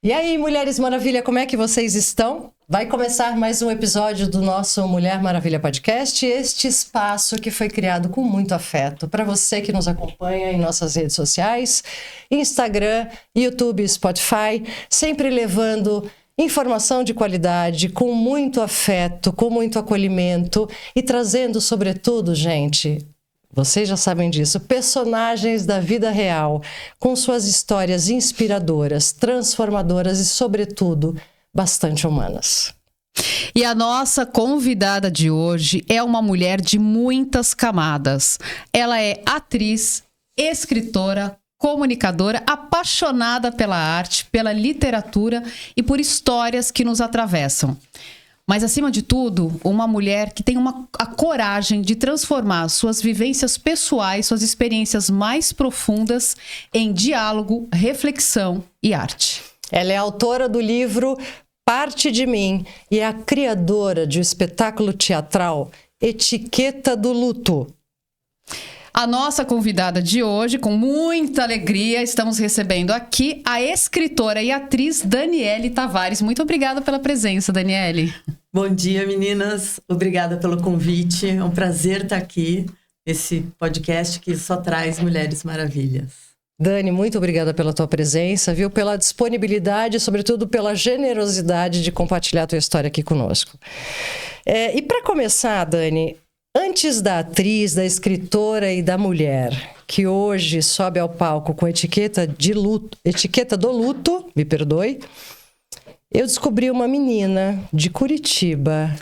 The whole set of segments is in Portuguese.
E aí, Mulheres Maravilha, como é que vocês estão? Vai começar mais um episódio do nosso Mulher Maravilha Podcast, este espaço que foi criado com muito afeto para você que nos acompanha em nossas redes sociais, Instagram, YouTube, Spotify, sempre levando informação de qualidade, com muito afeto, com muito acolhimento e trazendo, sobretudo, gente, vocês já sabem disso, personagens da vida real, com suas histórias inspiradoras, transformadoras e, sobretudo, bastante humanas. E a nossa convidada de hoje é uma mulher de muitas camadas. Ela é atriz, escritora, comunicadora, apaixonada pela arte, pela literatura e por histórias que nos atravessam. Mas, acima de tudo, uma mulher que tem a coragem de transformar suas vivências pessoais, suas experiências mais profundas em diálogo, reflexão e arte. Ela é autora do livro Parte de Mim e é a criadora de um espetáculo teatral Etiqueta do Luto. A nossa convidada de hoje, com muita alegria, estamos recebendo aqui a escritora e atriz Daniele Tavares. Muito obrigada pela presença, Daniele. Bom dia, meninas. Obrigada pelo convite. É um prazer estar aqui nesse podcast que só traz mulheres maravilhas. Dani, muito obrigada pela tua presença, viu? Pela disponibilidade e, sobretudo, pela generosidade de compartilhar a tua história aqui conosco. E para começar, Dani, antes da atriz, da escritora e da mulher, que hoje sobe ao palco com Etiqueta do Luto, me perdoe, eu descobri uma menina de Curitiba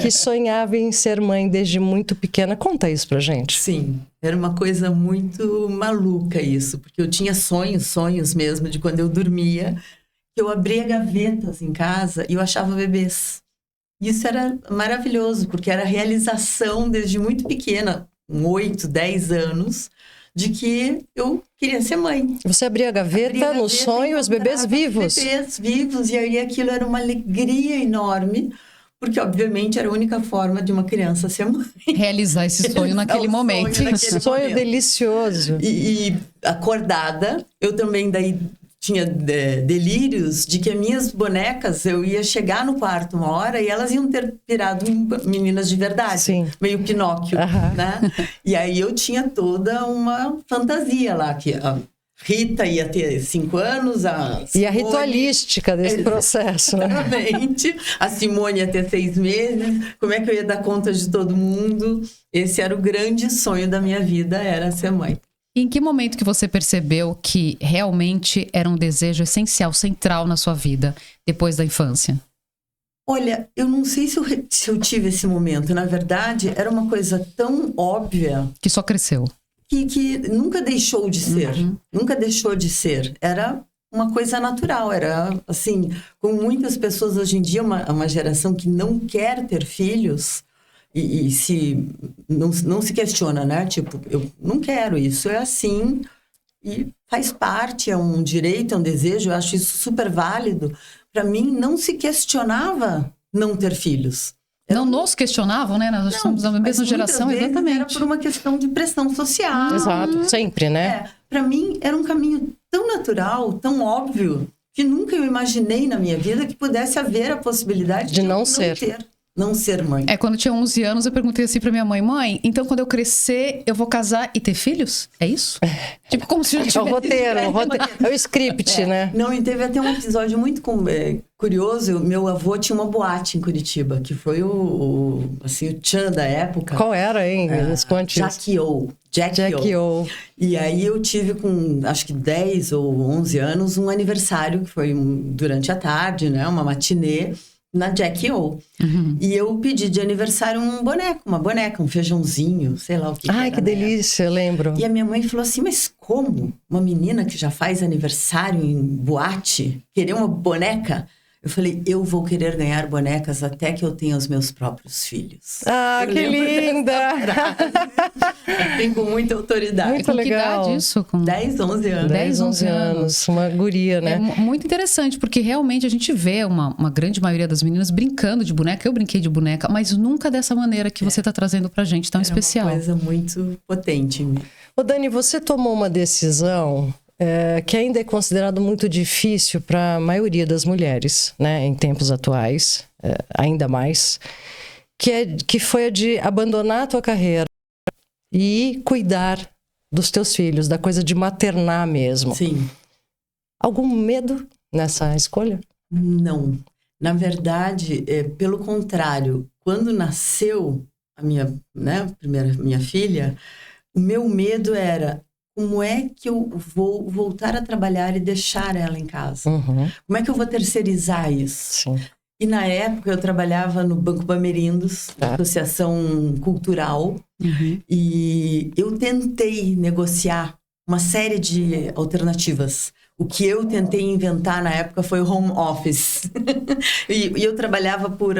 que sonhava em ser mãe desde muito pequena. Conta isso pra gente. Sim, era uma coisa muito maluca isso, porque eu tinha sonhos mesmo, de quando eu dormia, que eu abria gavetas em casa e eu achava bebês. Isso era maravilhoso, porque era a realização desde muito pequena, com 8, 10 anos, de que eu queria ser mãe. Você abria a gaveta no sonho, os bebês vivos. Bebês vivos, e aí aquilo era uma alegria enorme, porque obviamente era a única forma de uma criança ser mãe. Realizar esse sonho naquele momento. Sonho delicioso. E acordada, eu também daí tinha delírios de que as minhas bonecas, eu ia chegar no quarto uma hora e elas iam ter virado meninas de verdade. Sim. Meio Pinóquio, né? E aí eu tinha toda uma fantasia lá, que a Rita ia ter 5 anos, e a ritualística desse processo, né? Exatamente. A Simone ia ter 6 meses. Como é que eu ia dar conta de todo mundo? Esse era o grande sonho da minha vida, era ser mãe. Em que momento que você percebeu que realmente era um desejo essencial, central na sua vida, depois da infância? Olha, eu não sei se eu tive esse momento. Na verdade, era uma coisa tão óbvia... Que só cresceu. Que nunca deixou de ser. Uhum. Nunca deixou de ser. Era uma coisa natural. Era, assim, com muitas pessoas hoje em dia, uma geração que não quer ter filhos... E se não se questiona, né? Tipo, eu não quero, isso é assim e faz parte, é um direito, é um desejo, eu acho isso super válido. Para mim, não se questionava não ter filhos. Não nos questionavam, né? Nós somos da mesma geração, exatamente. Era por uma questão de pressão social. Exato, sempre, né? Para mim, era um caminho tão natural, tão óbvio, que nunca eu imaginei na minha vida que pudesse haver a possibilidade de não ser. Não ser mãe. Quando eu tinha 11 anos, eu perguntei assim pra minha mãe: mãe, então quando eu crescer, eu vou casar e ter filhos? É isso? Tipo, como se eu tivesse... É o roteiro, é o script, né? Não, e teve até um episódio muito curioso. Meu avô tinha uma boate em Curitiba, que foi o tchan da época. Qual era, hein? Jack O. E aí eu tive com, acho que 10 ou 11 anos, um aniversário, que foi durante a tarde, né? Uma matinê. Na Jack O. Uhum. E eu pedi de aniversário uma boneca, um feijãozinho, sei lá o que. Ai, que delícia, eu lembro. E a minha mãe falou assim, mas como uma menina que já faz aniversário em boate querer uma boneca? Eu falei, eu vou querer ganhar bonecas até que eu tenha os meus próprios filhos. Ah, que linda! Tem com muita autoridade. Muito legal. Que idade isso? Com 10, 11 anos. 10, 11 anos. Uma guria, né? É muito interessante, porque realmente a gente vê uma grande maioria das meninas brincando de boneca. Eu brinquei de boneca, mas nunca dessa maneira que você está trazendo pra gente, tão especial. É uma coisa muito potente. Ô Dani, você tomou uma decisão que ainda é considerado muito difícil para a maioria das mulheres, né, em tempos atuais, ainda mais, que foi a de abandonar a tua carreira e cuidar dos teus filhos, da coisa de maternar mesmo. Sim. Algum medo nessa escolha? Não. Na verdade, pelo contrário, quando nasceu a minha, né, minha filha, o meu medo era: como é que eu vou voltar a trabalhar e deixar ela em casa? Uhum. Como é que eu vou terceirizar isso? Sim. E na época eu trabalhava no Banco Bamerindos, Associação Cultural, e eu tentei negociar uma série de alternativas. O que eu tentei inventar na época foi o home office. e eu trabalhava por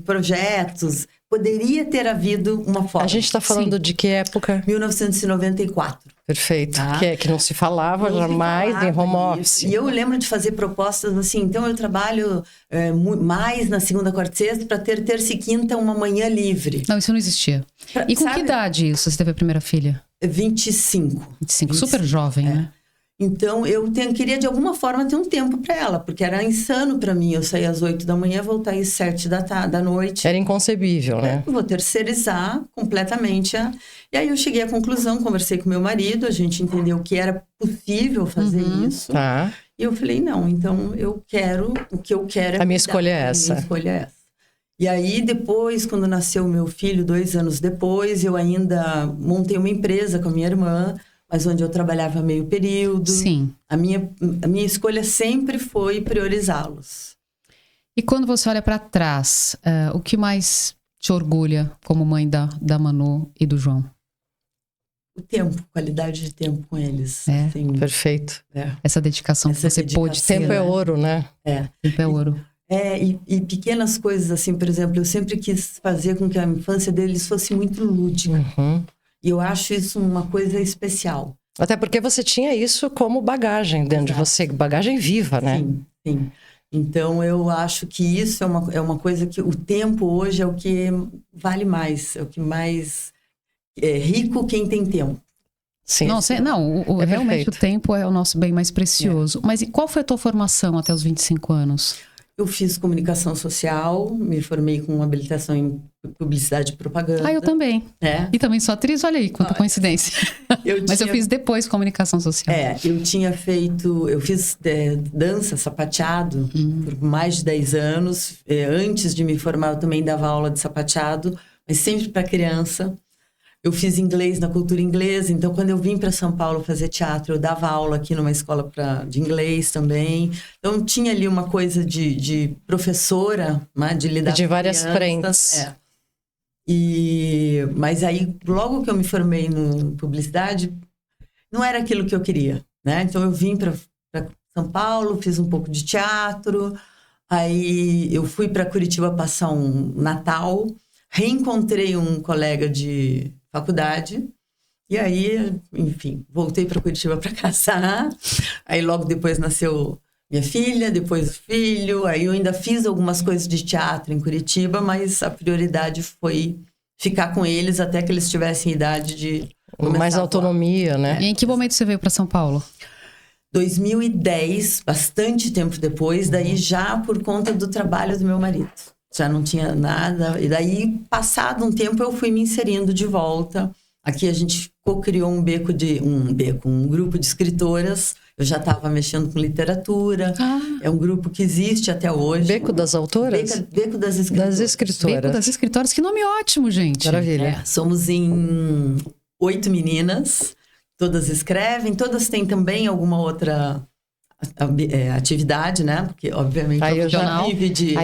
projetos. Poderia ter havido uma forma. A gente está falando de que época? 1994. Perfeito. Tá? Que não se falava jamais em home office. E eu lembro de fazer propostas assim: então eu trabalho mais na segunda, quarta e sexta para ter terça e quinta uma manhã livre. Não, isso não existia. E com que idade isso você teve a primeira filha? 25. 25. Super jovem, né? Então, queria de alguma forma ter um tempo para ela, porque era insano para mim. Eu saía às 8 da manhã, voltar às 7 da noite. Era inconcebível, né? Eu vou terceirizar completamente. E aí eu cheguei à conclusão, conversei com meu marido, a gente entendeu que era possível fazer isso. Tá. E eu falei: não, então o que eu quero é a minha escolha é essa. A minha escolha é essa. E aí depois, quando nasceu meu filho, 2 anos depois, eu ainda montei uma empresa com a minha irmã, mas onde eu trabalhava meio período. Sim. A minha escolha sempre foi priorizá-los. E quando você olha para trás, o que mais te orgulha como mãe da Manu e do João? O tempo, qualidade de tempo com eles. Assim, perfeito. Essa dedicação que você pôde ter. Tempo é ouro, né? Tempo é ouro. E pequenas coisas assim, por exemplo, eu sempre quis fazer com que a infância deles fosse muito lúdica. E eu acho isso uma coisa especial. Até porque você tinha isso como bagagem dentro de você, bagagem viva, né? Sim, sim. Então, eu acho que isso é uma coisa que o tempo hoje é o que vale mais, é o que mais é rico quem tem tempo. Sim. Realmente o tempo é o nosso bem mais precioso. Mas e qual foi a tua formação até os 25 anos? Eu fiz comunicação social, me formei com habilitação em publicidade e propaganda. Eu também. E também sou atriz, olha aí, quanta coincidência. Mas eu fiz depois comunicação social. Eu fiz dança, sapateado, por mais de 10 anos. Antes de me formar, eu também dava aula de sapateado, mas sempre para criança. Eu fiz inglês na cultura inglesa, então quando eu vim para São Paulo fazer teatro, eu dava aula aqui numa escola de inglês também. Então tinha ali uma coisa de professora, né, de lidar de com várias crianças. frentes. Mas aí, logo que eu me formei no publicidade, não era aquilo que eu queria, né? Então eu vim para São Paulo, fiz um pouco de teatro, aí eu fui para Curitiba passar um Natal, reencontrei um colega de faculdade, e aí, enfim, voltei para Curitiba para casar. Aí logo depois nasceu minha filha, depois o filho. Aí eu ainda fiz algumas coisas de teatro em Curitiba, mas a prioridade foi ficar com eles até que eles tivessem idade de mais autonomia, né? E em que momento você veio para São Paulo? 2010, bastante tempo depois, daí já por conta do trabalho do meu marido. Já não tinha nada. E daí, passado um tempo, eu fui me inserindo de volta. Aqui a gente co-criou um grupo de escritoras. Eu já estava mexendo com literatura. É um grupo que existe até hoje. Beco das Autoras? Beco das Escritoras. Das Escritoras. Beco das Escritoras, que nome ótimo, gente. Maravilha. Somos em 8 meninas. Todas escrevem, todas têm também alguma outra atividade, né? Porque, obviamente, aí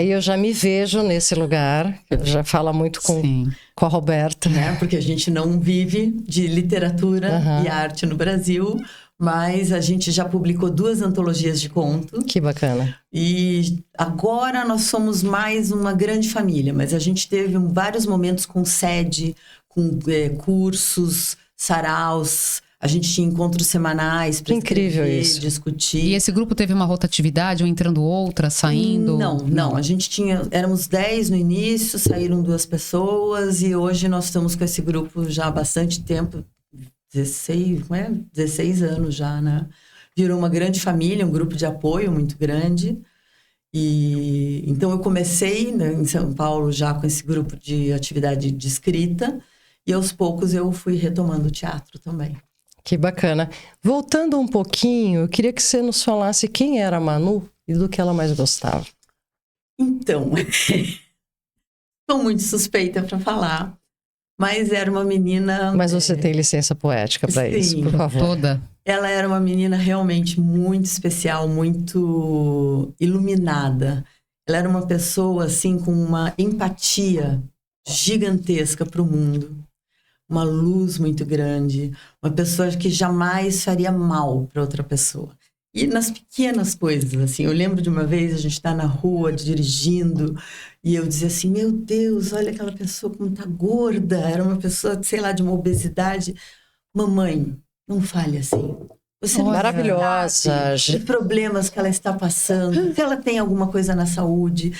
eu já me vejo nesse lugar. Já fala muito com a Roberta. Né? Porque a gente não vive de literatura e arte no Brasil, mas a gente já publicou 2 antologias de conto. Que bacana. E agora nós somos mais uma grande família, mas a gente teve vários momentos com sede, com cursos, saraus. A gente tinha encontros semanais para discutir. E esse grupo teve uma rotatividade, ou entrando outra, saindo? Não. A gente éramos 10 no início, saíram 2 pessoas e hoje nós estamos com esse grupo já há bastante tempo, 16 anos já, né? virou uma grande família, um grupo de apoio muito grande. E então eu comecei, né, em São Paulo já com esse grupo de atividade de escrita e aos poucos eu fui retomando o teatro também. Que bacana. Voltando um pouquinho, eu queria que você nos falasse quem era a Manu e do que ela mais gostava. Então, sou muito suspeita para falar, mas era uma menina... Mas você tem licença poética para isso, por favor. Toda. Ela era uma menina realmente muito especial, muito iluminada. Ela era uma pessoa, assim, com uma empatia gigantesca para o mundo. Uma luz muito grande. Uma pessoa que jamais faria mal para outra pessoa. E nas pequenas coisas, assim. Eu lembro de uma vez, a gente está na rua, dirigindo, e eu dizia assim, meu Deus, olha aquela pessoa como tá gorda. Era uma pessoa, sei lá, de uma obesidade. Mamãe, não fale assim. Você não maravilhosa. sabe os problemas que ela está passando, se ela tem alguma coisa na saúde.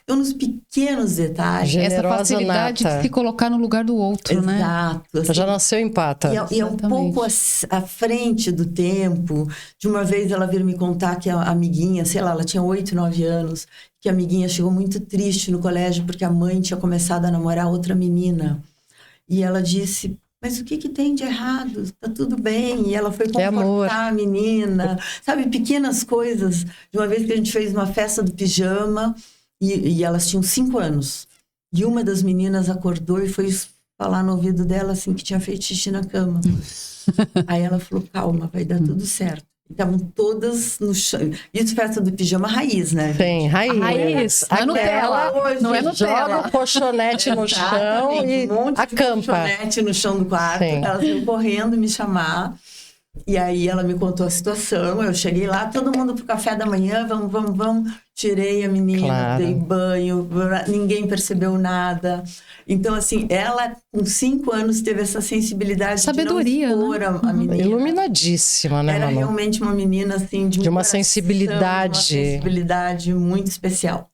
Então, nos pequenos detalhes. Generosa, essa facilidade nata. de se colocar no lugar do outro, né? Exato. Assim, já nasceu empata. E é um pouco à frente do tempo. De uma vez ela veio me contar que a amiguinha, sei lá, ela tinha 8, 9 anos, que a amiguinha chegou muito triste no colégio porque a mãe tinha começado a namorar outra menina. E ela disse... Mas o que tem de errado? Tá tudo bem. E ela foi confortar a menina. Sabe, pequenas coisas. De uma vez que a gente fez uma festa do pijama e elas tinham 5 anos. E uma das meninas acordou e foi falar no ouvido dela assim que tinha feito xixi na cama. Aí ela falou, calma, vai dar tudo certo. Estavam todas no chão. Isso festa do pijama raiz, né? Sim, raiz. Raiz. Não é Nutella. Não é Nutella. Joga o colchonete no chão e um monte acampa. de colchonete no chão do quarto. Sim. Elas iam correndo me chamar. E aí ela me contou a situação. Eu cheguei lá, todo mundo pro café da manhã. Vamos. Tirei a menina, Claro. dei banho. Ninguém percebeu nada. Então, assim, ela com 5 anos teve essa sensibilidade Sabedoria, de não expor né? a menina. Iluminadíssima, né, Era Manu? realmente uma menina, assim, de uma coração, sensibilidade. uma sensibilidade muito especial.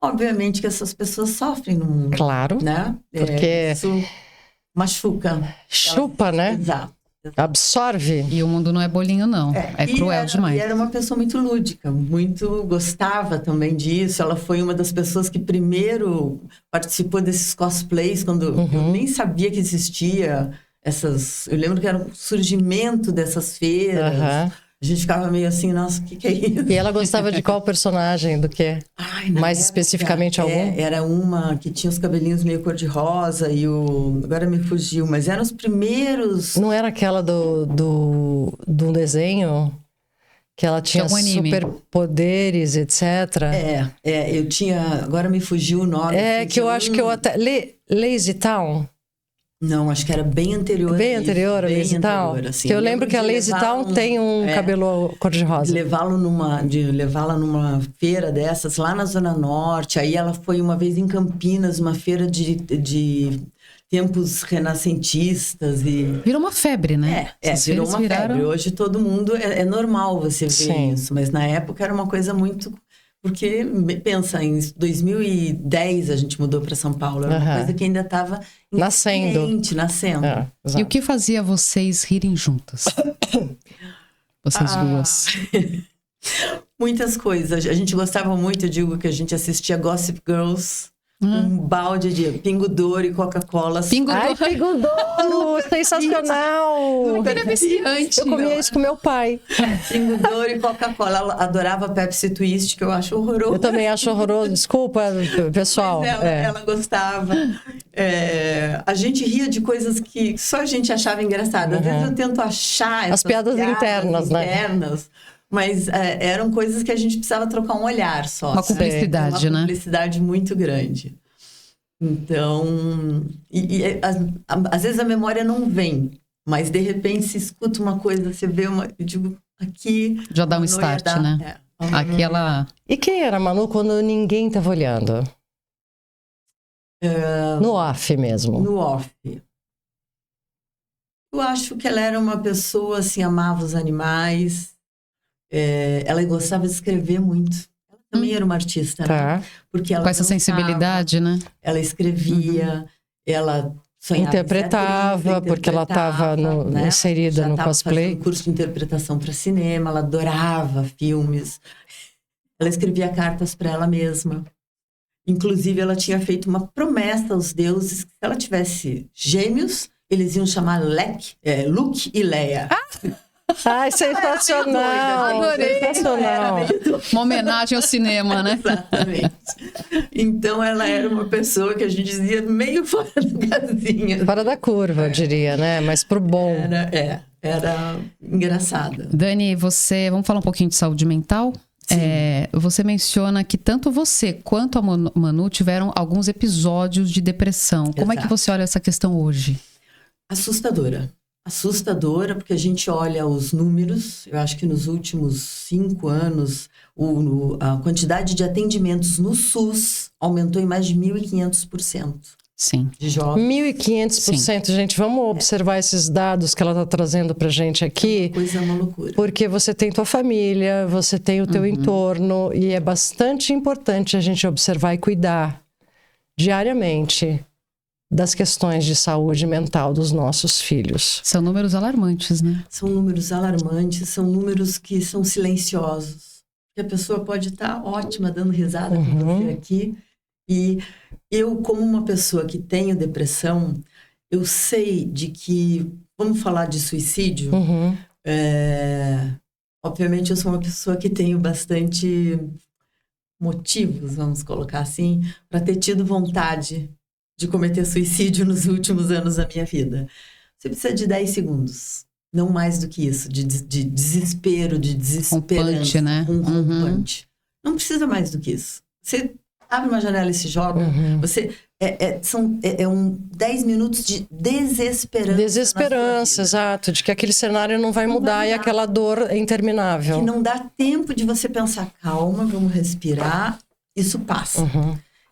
Obviamente que essas pessoas sofrem no mundo. Claro, Né? porque Isso machuca. chupa, né? Exato. Absorve. E o mundo não é bolinho, não. É cruel demais. E era uma pessoa muito lúdica, muito gostava também disso. Ela foi uma das pessoas que primeiro participou desses cosplays, quando eu nem sabia que existia essas... Eu lembro que era um surgimento dessas feiras. A gente ficava meio assim, nossa, o que é isso? E ela gostava de qual personagem, do quê? Mais especificamente algum? Era uma que tinha os cabelinhos meio cor-de-rosa e agora me fugiu, mas eram os primeiros... Não era aquela do desenho? Que ela tinha superpoderes, etc. Eu tinha... Agora me fugiu o nome. Que eu acho que eu até... Lazy Town? Não, acho que era bem anterior. Bem anterior a Lazy Town? Assim. Que eu lembro que a Lazy Town tem um cabelo cor-de-rosa. De levá-la numa feira dessas, lá na Zona Norte. Aí ela foi uma vez em Campinas, uma feira de tempos renascentistas. Virou uma febre, né? Virou uma febre. Hoje todo mundo... É normal você ver isso. Mas na época era uma coisa muito... Porque, pensa, em 2010 a gente mudou para São Paulo. Era uma coisa que ainda estava nascendo. E o que fazia vocês rirem juntas? Vocês duas. Muitas coisas. A gente gostava muito, eu digo que a gente assistia Gossip Girls. Um balde de Pingo Douro e Coca-Cola. Pingo Douro! Sensacional! Era viciante. Eu comia isso com meu pai. Pingo Douro e Coca-Cola. Ela adorava Pepsi Twist, que eu acho horroroso. Eu também acho horroroso. Desculpa, pessoal. Mas ela gostava. A gente ria de coisas que só a gente achava engraçadas. Às vezes eu tento achar as piadas internas, né? Mas eram coisas que a gente precisava trocar um olhar só. Uma cumplicidade, né? Uma cumplicidade muito grande. Então, às vezes a memória não vem, mas de repente se escuta uma coisa, você vê uma... Eu digo, aqui... Já dá um start, né? Aqui ela... E quem era a Manu quando ninguém estava olhando? No off mesmo. No off. Eu acho que ela era uma pessoa, assim, amava os animais... ela gostava de escrever muito. Ela também era uma artista, né? Porque ela com essa sensibilidade, né? Ela escrevia, ela sonhava interpretava, em ser atriz, porque ela estava né? inserida Já no tava cosplay. fazendo curso de interpretação para cinema, ela adorava filmes. Ela escrevia cartas para ela mesma. Inclusive, ela tinha feito uma promessa aos deuses que se ela tivesse gêmeos, eles iam chamar Luke e Leia. Ai, sensacional! Adorei. Sensacional! Uma homenagem ao cinema, né? Exatamente. Então, ela era uma pessoa que a gente dizia meio fora da casinha. Fora da curva, eu diria, né? Mas pro bom. Era engraçada. Dani, vamos falar um pouquinho de saúde mental? Você menciona que tanto você quanto a Manu tiveram alguns episódios de depressão. Como é que você olha essa questão hoje? Assustadora, porque a gente olha os números. Eu acho que nos últimos 5 anos, a quantidade de atendimentos no SUS aumentou em mais de 1.500%. Sim. De jovens. 1.500%, gente. Vamos observar esses dados que ela está trazendo pra gente aqui. Coisa é uma loucura. Porque você tem tua família, você tem o teu entorno, e é bastante importante a gente observar e cuidar diariamente das questões de saúde mental dos nossos filhos. São números alarmantes, né? São números alarmantes, são números que são silenciosos. Que a pessoa pode estar ótima, dando risada com você aqui. E eu, como uma pessoa que tenho depressão, eu sei de que... Vamos falar de suicídio? Obviamente, eu sou uma pessoa que tenho bastante motivos, vamos colocar assim, para ter tido vontade de cometer suicídio nos últimos anos da minha vida. Você precisa de 10 segundos. Não mais do que isso. De desespero, de desesperança. Rompante, né? Rompante. Não precisa mais do que isso. Você abre uma janela e se joga. Você... São 10 minutos de desesperança. Desesperança, exato. De que aquele cenário não vai mudar e aquela dor é interminável. Que não dá tempo de você pensar, calma, vamos respirar, isso passa.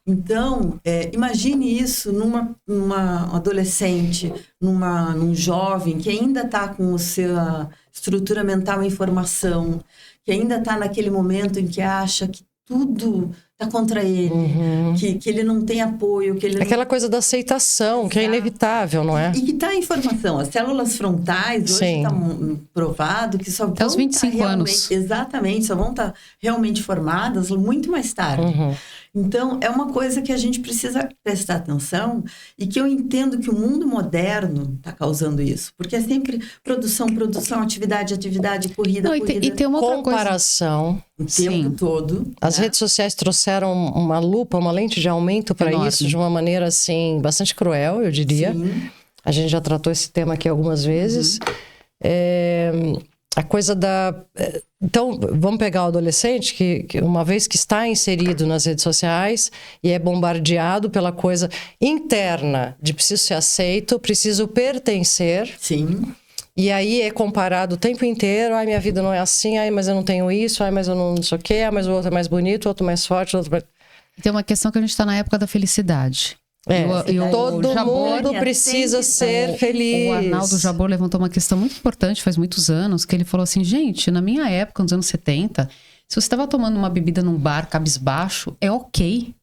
Então, imagine isso numa adolescente, num jovem que ainda está com a sua estrutura mental em formação, que ainda está naquele momento em que acha que tudo está contra ele, que ele não tem apoio. Que ele Aquela coisa da aceitação, que é inevitável, não é? E que está em formação. As células frontais, hoje está provado que só vão até os 25 anos. Exatamente, só vão estar realmente formadas muito mais tarde. Então, é uma coisa que a gente precisa prestar atenção e que eu entendo que o mundo moderno está causando isso. Porque é sempre produção, atividade, corrida, corrida. E tem uma outra comparação. O tempo todo. As redes sociais trouxeram uma lupa, uma lente de aumento para isso de uma maneira, assim, bastante cruel, eu diria. Sim. A gente já tratou esse tema aqui algumas vezes. A coisa da... Então, vamos pegar o adolescente que uma vez que está inserido nas redes sociais e é bombardeado pela coisa interna de preciso ser aceito, preciso pertencer. Sim. E aí é comparado o tempo inteiro. Ai, minha vida não é assim. Ai, mas eu não tenho isso. Ai, mas eu não sei o quê. Ai, mas o outro é mais bonito, o outro mais forte, o outro mais... Tem uma questão que a gente está na época da felicidade. Todo mundo precisa ser feliz. O Arnaldo Jabor levantou uma questão muito importante faz muitos anos, que ele falou assim, gente, na minha época, nos anos 70, se você estava tomando uma bebida num bar cabisbaixo, é ok.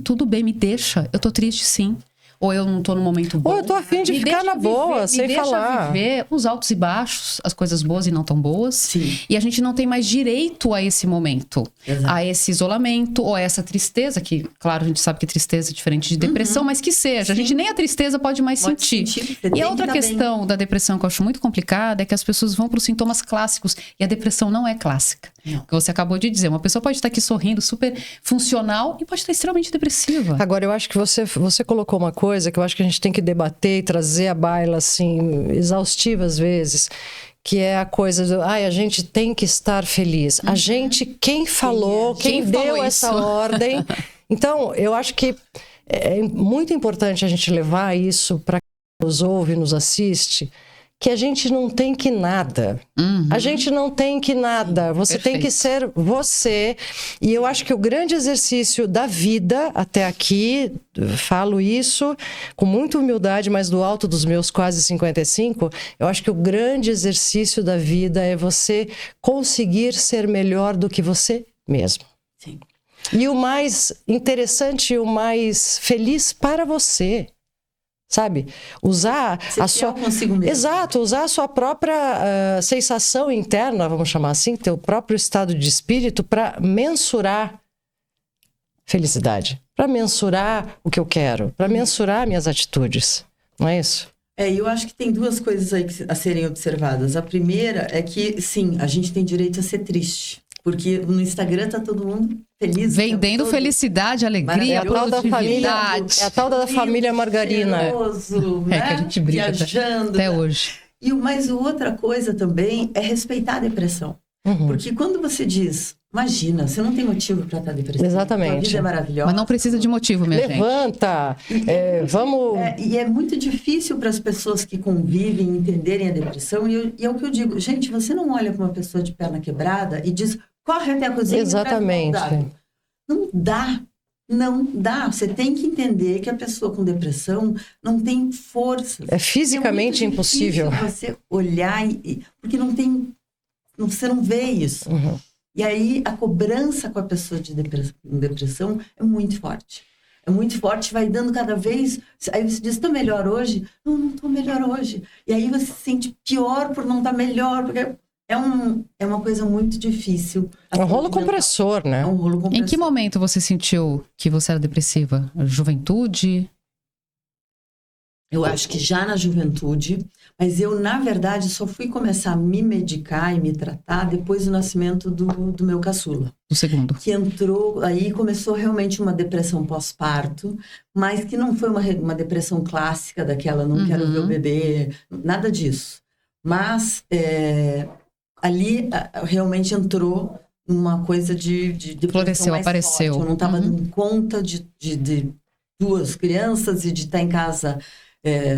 Tudo bem, me deixa. Eu tô triste, sim. Ou eu não tô no momento bom. Ou eu tô afim de ficar na boa, sem falar. Viver os altos e baixos, as coisas boas e não tão boas. Sim. E a gente não tem mais direito a esse momento. Exato. A esse isolamento, ou a essa tristeza, que, claro, a gente sabe que tristeza é diferente de depressão, mas que seja. Sim. A gente nem a tristeza pode mais sentir. E a outra questão da depressão que eu acho muito complicada é que as pessoas vão para os sintomas clássicos. E a depressão não é clássica. Não. Que você acabou de dizer. Uma pessoa pode estar aqui sorrindo, super funcional, e pode estar extremamente depressiva. Agora, eu acho que você colocou uma coisa que eu acho que a gente tem que debater e trazer à baila, assim, exaustiva às vezes, que é a coisa do, a gente tem que estar feliz. A gente, quem falou, quem deu essa ordem. Então, eu acho que é muito importante a gente levar isso para quem nos ouve e nos assiste, que a gente não tem que nada. A gente não tem que nada. Você tem que ser você. E eu acho que o grande exercício da vida até aqui, falo isso com muita humildade, mas do alto dos meus quase 55, eu acho que o grande exercício da vida é você conseguir ser melhor do que você mesmo. Sim. E o mais interessante e o mais feliz para você. sabe? Usar Ser fiel consigo mesmo. Exato, usar a sua própria sensação interna, vamos chamar assim, teu próprio estado de espírito para mensurar felicidade, para mensurar o que eu quero, para mensurar minhas atitudes, não é isso? Eu acho que tem duas coisas aí a serem observadas. A primeira é que, sim, a gente tem direito a ser triste. Porque no Instagram tá todo mundo feliz. Vendendo felicidade, alegria, É a tal da família, produtividade. é a tal da família margarina. Cheiroso, né? Que a gente briga viajando. até hoje. Mas outra coisa também é respeitar a depressão. Porque quando você diz, imagina, você não tem motivo para estar depressivo. Exatamente. A vida é maravilhosa. Mas não precisa de motivo, minha gente. Levanta, vamos... E é muito difícil para as pessoas que convivem entenderem a depressão. E é o que eu digo, gente, você não olha para uma pessoa de perna quebrada e diz, corre até a cozinha. Exatamente. Não dá. Não dá. Você tem que entender que a pessoa com depressão não tem força. É fisicamente impossível. Você olhar porque não tem... Você não vê isso. E aí a cobrança com a pessoa de depressão é muito forte. É muito forte, vai dando cada vez... Aí você diz, estou melhor hoje? Não estou melhor hoje. E aí você se sente pior por não estar melhor, porque é uma coisa muito difícil. É um rolo compressor, né? É um rolo compressor. Em que momento você sentiu que você era depressiva? Juventude? Eu acho que já na juventude, mas eu, na verdade, só fui começar a me medicar e me tratar depois do nascimento do meu caçula. Do segundo. Que entrou, aí começou realmente uma depressão pós-parto, mas que não foi uma depressão clássica daquela, não quero ver o bebê, nada disso. Mas ali realmente entrou uma coisa de depressão Floresceu, mais apareceu. forte. Eu não estava dando conta de duas crianças e de estar em casa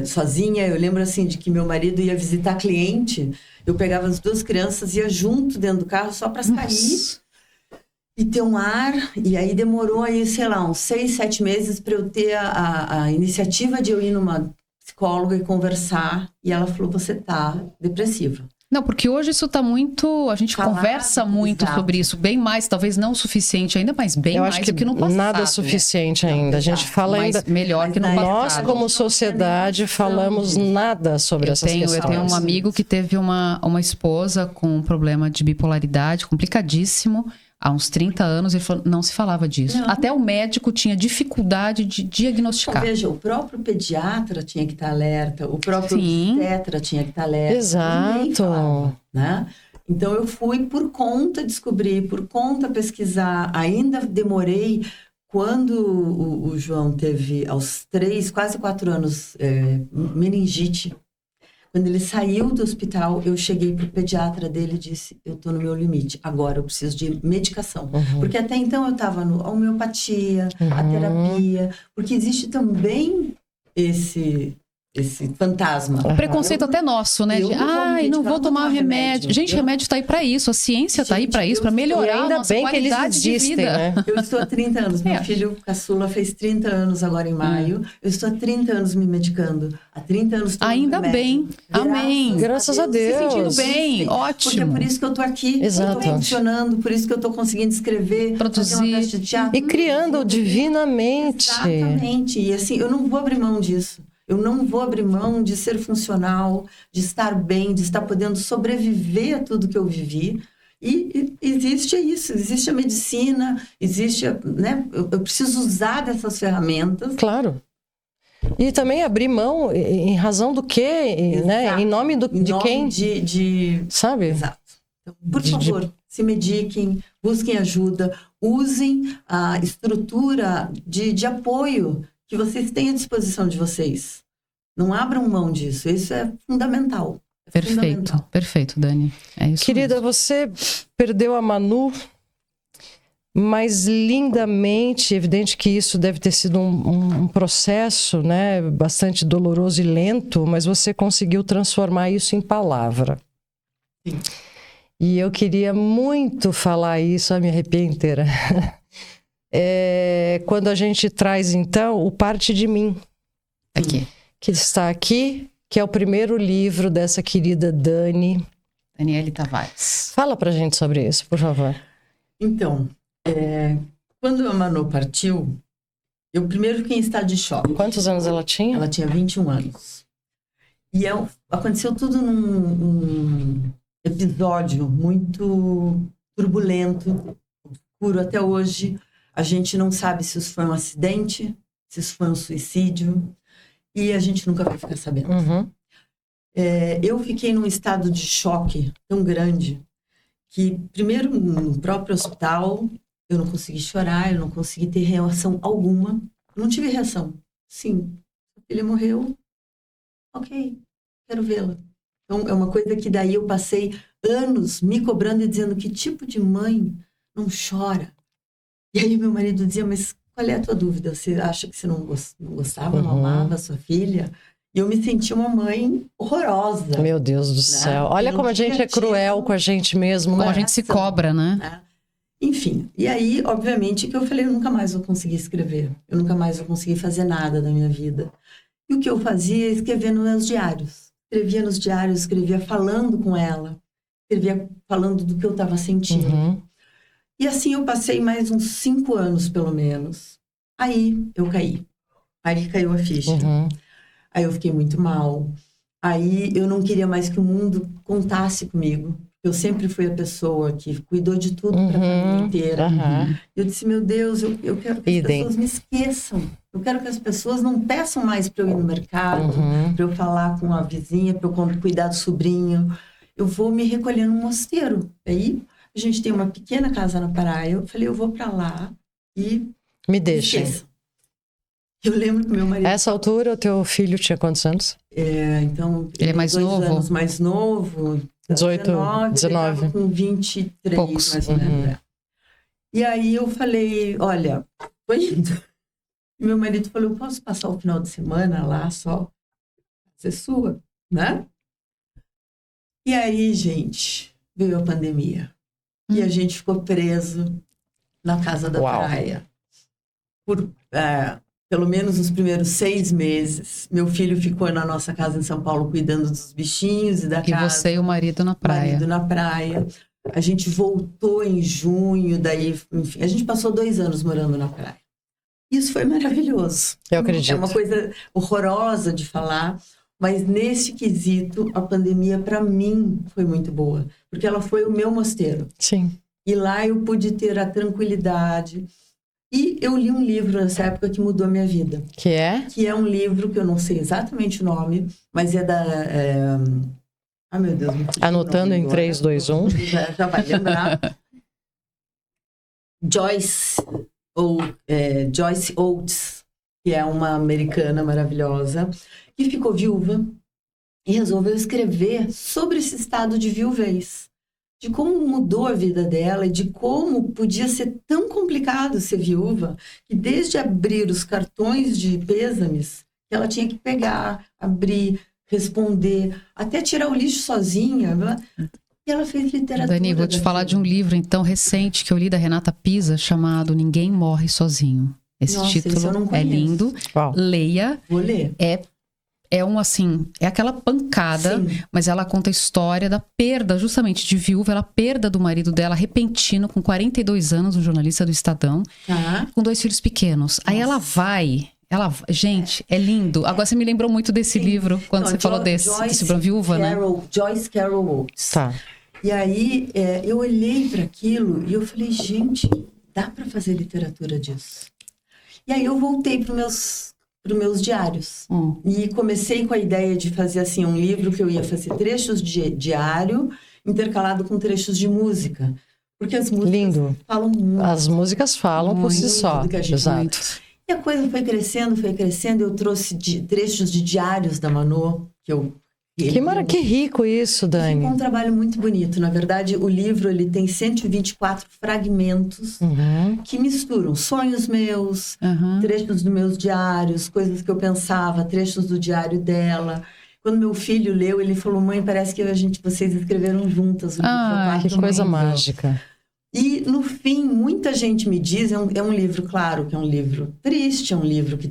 sozinha. Eu lembro assim de que meu marido ia visitar cliente, eu pegava as duas crianças, ia junto dentro do carro só para sair e ter um ar. E aí demorou aí, sei lá, uns 6, 7 meses para eu ter a iniciativa de eu ir numa psicóloga e conversar. E ela falou, você tá depressiva. Não, porque hoje isso tá muito... A gente conversa muito sobre isso. Bem mais, talvez não o suficiente ainda, mas bem mais do que no passado. Nada suficiente ainda. A gente fala mas ainda... melhor que no passado. Nós, como sociedade, falamos nada sobre essas questões. Eu tenho um amigo que teve uma esposa com um problema de bipolaridade complicadíssimo. Há uns 30 anos, ele falou, não se falava disso. Não. Até o médico tinha dificuldade de diagnosticar. Então, veja, o próprio pediatra tinha que estar alerta, o próprio obstetra tinha que estar alerta. Exato. Falava, né? Então, eu fui por conta descobrir, por conta pesquisar. Ainda demorei, quando o João teve, aos 3, quase 4 anos, meningite. Quando ele saiu do hospital, eu cheguei pro pediatra dele e disse, eu tô no meu limite, agora eu preciso de medicação. Porque até então eu tava a homeopatia, a terapia, porque existe também esse fantasma. O preconceito até nosso, né? Não vou tomar remédio. Gente, remédio tá aí pra isso, a ciência tá aí pra isso, pra melhorar a nossa qualidade de vida. Né? Eu estou há 30 anos, meu filho caçula fez 30 anos agora em maio, eu estou há 30 anos me medicando, há 30 anos tomando ainda remédio. Bem, amém. Graças a Deus. Se sentindo bem, ótimo. Porque é por isso que eu tô aqui, exato. Eu tô funcionando, por isso que eu tô conseguindo escrever, produzir, fazer uma peça de teatro. E criando divinamente. Exatamente, e assim, eu não vou abrir mão disso. Eu não vou abrir mão de ser funcional, de estar bem, de estar podendo sobreviver a tudo que eu vivi. E existe isso, existe a medicina, existe, né? Eu preciso usar dessas ferramentas. Claro. E também abrir mão em razão do quê, né? Em nome de quem? Sabe? Exato. Então, por favor, se mediquem, busquem ajuda, usem a estrutura de apoio que vocês têm à disposição de vocês. Não abram mão disso, isso é fundamental. Perfeito, Dani. É isso. Querida, mesmo. você perdeu a Manu, mas lindamente, evidente que isso deve ter sido um processo, né, bastante doloroso e lento, mas você conseguiu transformar isso em palavra. Sim. E eu queria muito falar isso, me arrepiei inteira. Quando a gente traz, então, o Parte de Mim. Aqui. Que está aqui, que é o primeiro livro dessa querida Daniele Tavares. Fala pra gente sobre isso, por favor. Então, quando a Manu partiu, Eu primeiro fiquei em estado de choque. Quantos anos ela tinha? Ela tinha 21 anos. E aconteceu tudo num episódio muito turbulento, escuro até hoje. A gente não sabe se isso foi um acidente, se isso foi um suicídio. E a gente nunca vai ficar sabendo. Uhum. Eu fiquei num estado de choque tão grande que, primeiro, no próprio hospital, eu não consegui chorar, eu não consegui ter reação alguma. Eu não tive reação. Sim, ele morreu. Ok, quero vê-la. Então, é uma coisa que daí eu passei anos me cobrando e dizendo: que tipo de mãe não chora? E aí meu marido dizia: mas qual é a tua dúvida? Você acha que você não gostava, não amava a sua filha? E eu me senti uma mãe horrorosa. Meu Deus do céu. Olha como a gente é cruel com a gente mesmo, Como né? a gente se cobra, né? Enfim, e aí, obviamente, que eu falei: eu nunca mais vou conseguir escrever. Eu nunca mais vou conseguir fazer nada da minha vida. E o que eu fazia é escrever nos meus diários. Escrevia nos diários, escrevia falando com ela. Escrevia falando do que eu estava sentindo. Uhum. E assim eu passei mais uns 5 anos, pelo menos. Aí eu caí. Aí caiu a ficha. Uhum. Aí eu fiquei muito mal. Aí eu não queria mais que o mundo contasse comigo. Eu sempre fui a pessoa que cuidou de tudo para a família inteira. Uhum. Eu disse: meu Deus, eu quero que as pessoas me esqueçam. Eu quero que as pessoas não peçam mais para eu ir no mercado, para eu falar com a vizinha, para eu cuidar do sobrinho. Eu vou me recolher num mosteiro. Aí a gente tem uma pequena casa na praia. Eu falei: eu vou para lá e me deixa. Esqueça. Eu lembro que meu marido... A essa altura, o teu filho tinha quantos anos? Então... Ele é mais 2 novo? anos mais novo. 18, 19. Com 23, poucos. mais ou menos. E aí eu falei: olha, tô indo. E meu marido falou: eu posso passar o final de semana lá só? Ser sua, né? E aí, gente, veio a pandemia. E a gente ficou preso na casa da praia. Por... pelo menos nos primeiros 6 meses, meu filho ficou na nossa casa em São Paulo cuidando dos bichinhos e da casa. E você e o marido na praia. Marido na praia. A gente voltou em junho, daí, enfim, a gente passou 2 anos morando na praia. Isso foi maravilhoso. Eu acredito. É uma coisa horrorosa de falar, mas nesse quesito, a pandemia, para mim, foi muito boa. Porque ela foi o meu mosteiro. Sim. E lá eu pude ter a tranquilidade... E eu li um livro nessa época que mudou a minha vida. Que é? Que é um livro que eu não sei exatamente o nome, mas é da... Ah, meu Deus. Anotando em 3, 2, 1. Já vai lembrar. Joyce Oates, que é uma americana maravilhosa, que ficou viúva e resolveu escrever sobre esse estado de viuvez. De como mudou a vida dela e de como podia ser tão complicado ser viúva, que desde abrir os cartões de pêsames, que ela tinha que pegar, abrir, responder, até tirar o lixo sozinha. E ela fez literatura. Dani, vou te falar de um livro, então, recente, que eu li da Renata Pisa, chamado Ninguém Morre Sozinho. Esse título é lindo. Uau. Leia. Vou ler. É aquela pancada, Sim. mas ela conta a história da perda, justamente de viúva, a perda do marido dela, repentino, com 42 anos, um jornalista do Estadão, com 2 filhos pequenos. Aí ela vai, gente, é lindo. Agora você me lembrou muito desse livro, quando você falou desse viúva, né? Joyce Carol Oates. Tá. E aí, eu olhei para aquilo e eu falei: gente, dá para fazer literatura disso. E aí eu voltei para os meus diários. E comecei com a ideia de fazer assim um livro que eu ia fazer trechos de diário intercalado com trechos de música. Porque as músicas falam muito. As músicas falam por si só. Exato. E a coisa foi crescendo. Eu trouxe trechos de diários da Manô, que eu... Que rico isso, Dani. Ficou um trabalho muito bonito. Na verdade, o livro ele tem 124 fragmentos que misturam sonhos meus, trechos dos meus diários, coisas que eu pensava, trechos do diário dela. Quando meu filho leu, ele falou: mãe, parece que vocês escreveram juntas. Que coisa mágica. E, no fim, muita gente me diz, é um livro, claro, que é um livro triste, é um livro que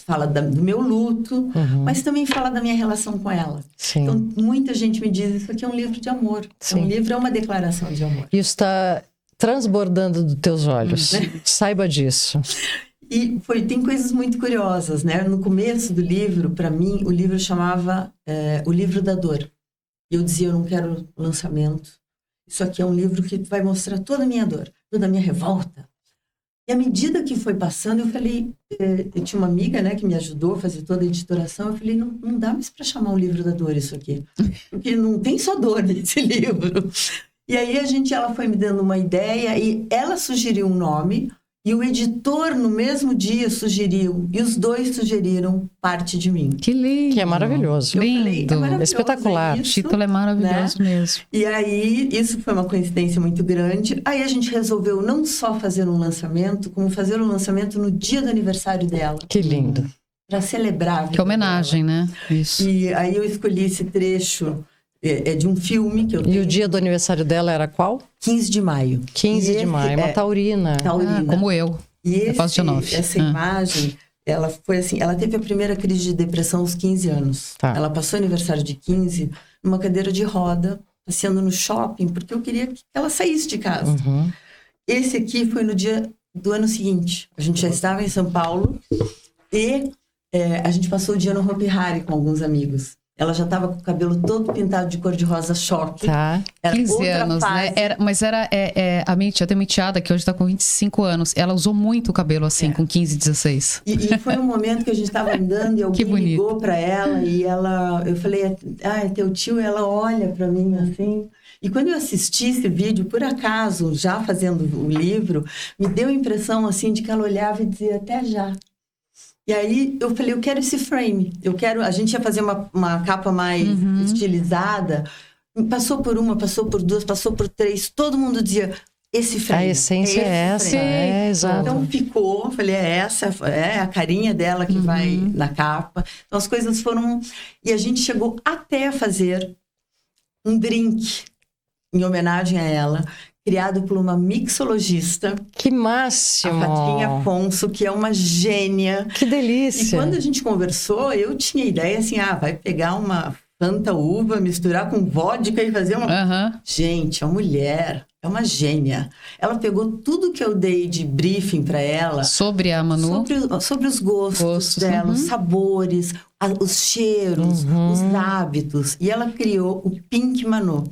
fala do meu luto, mas também fala da minha relação com ela. Sim. Então, muita gente me diz, isso aqui é um livro de amor. Sim. Um livro é uma declaração de amor. Isso está transbordando dos teus olhos. Saiba disso. E tem coisas muito curiosas, né? No começo do livro, para mim, o livro chamava O Livro da Dor. E eu dizia, eu não quero lançamento. Isso aqui é um livro que vai mostrar toda a minha dor, toda a minha revolta. E à medida que foi passando, eu falei, eu tinha uma amiga, né, que me ajudou a fazer toda a editoração. Eu falei, não dá mais para chamar o Livro da Dor isso aqui, porque não tem só dor nesse livro. E aí ela foi me dando uma ideia e ela sugeriu um nome. E o editor, no mesmo dia, sugeriu, e os dois sugeriram Parte de Mim. Que lindo. Que é maravilhoso. Lindo. Maravilhoso, espetacular. O título é maravilhoso, né? Mesmo. E aí, isso foi uma coincidência muito grande. Aí a gente resolveu não só fazer um lançamento, como fazer um lançamento no dia do aniversário dela. Que lindo. Para celebrar a vida Que homenagem, dela. né? Isso. E aí eu escolhi esse trecho de um filme que eu tenho. E o dia do aniversário dela era qual? 15 de maio. 15 de maio, uma taurina. Taurina. Como eu. E essa imagem, ela foi assim, ela teve a primeira crise de depressão aos 15 anos. Tá. Ela passou o aniversário de 15 numa cadeira de roda, passeando no shopping, porque eu queria que ela saísse de casa. Uhum. Esse aqui foi no dia do ano seguinte. A gente já estava em São Paulo e a gente passou o dia no Hopi Hari com alguns amigos. Ela já estava com o cabelo todo pintado de cor-de-rosa choque. Tá. Era 15 outra anos, fase. né? Mas era a minha tia, tem uma enteada que hoje tá com 25 anos. Ela usou muito o cabelo assim, com 15, 16. E foi um momento que a gente estava andando e alguém ligou para ela e eu falei, é teu tio, ela olha para mim assim. E quando eu assisti esse vídeo, por acaso, já fazendo o livro, me deu a impressão assim de que ela olhava e dizia, até já. E aí eu falei, eu quero esse frame, a gente ia fazer uma capa mais estilizada, passou por uma, passou por duas, passou por três, todo mundo dizia, esse frame. A essência é essa, exato. Então ficou, falei, essa, a carinha dela que vai na capa. Então as coisas foram, e a gente chegou até a fazer um drink em homenagem a ela, criado por uma mixologista. Que máximo! A Fatinha Afonso, que é uma gênia. Que delícia! E quando a gente conversou, eu tinha ideia assim, vai pegar uma Fanta uva, misturar com vodka e fazer uma... Gente, a mulher é uma gênia. Ela pegou tudo que eu dei de briefing para ela... Sobre a Manu? Sobre os gostos dela, os sabores, os cheiros, os hábitos. E ela criou o Pink Manu.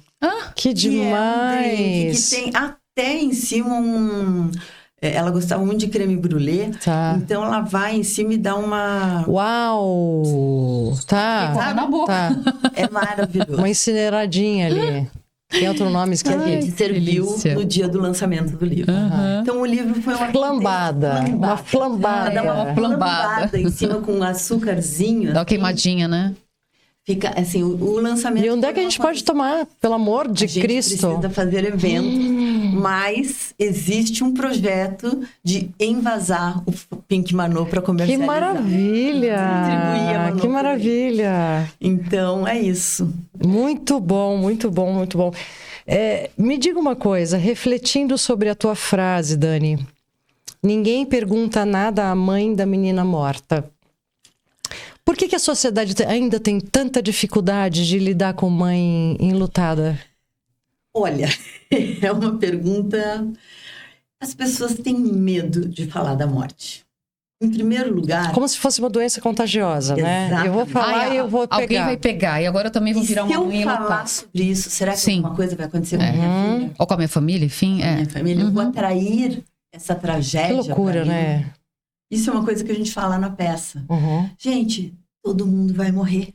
Que demais! É um drink que tem até em cima ela gostava muito de creme brulee. Tá. Então ela vai em cima e dá uma... Uau! Tá. Na boca. Tá. É maravilhoso. Uma incineradinha ali. Tem outro nome que a gente serviu no dia do lançamento do livro. Então o livro foi uma flambada. Uma flambada. Dá uma flambada em cima com um açúcarzinho. Dá uma queimadinha, né? Fica assim, o lançamento... E onde é que a gente pode tomar? Pelo amor de Cristo. A gente precisa fazer evento, mas existe um projeto de envasar o Pink Manu para comercializar. Que maravilha! Distribuir a Manu. Que maravilha! Então, é isso. Muito bom, muito bom, muito bom. Me diga uma coisa, refletindo sobre a tua frase, Dani. Ninguém pergunta nada à mãe da menina morta. Por que a sociedade ainda tem tanta dificuldade de lidar com mãe enlutada? Olha, é uma pergunta... As pessoas têm medo de falar da morte. Em primeiro lugar... Como se fosse uma doença contagiosa, né? Exatamente. Eu vou falar e eu vou pegar. Alguém vai pegar, e agora eu também vou virar uma mãe enlutada. Se eu falar sobre isso, será que alguma coisa vai acontecer com a minha filha? Ou com a minha família, enfim. Minha família, eu vou atrair essa tragédia. Que loucura, né? Isso é uma coisa que a gente fala na peça. Gente, todo mundo vai morrer.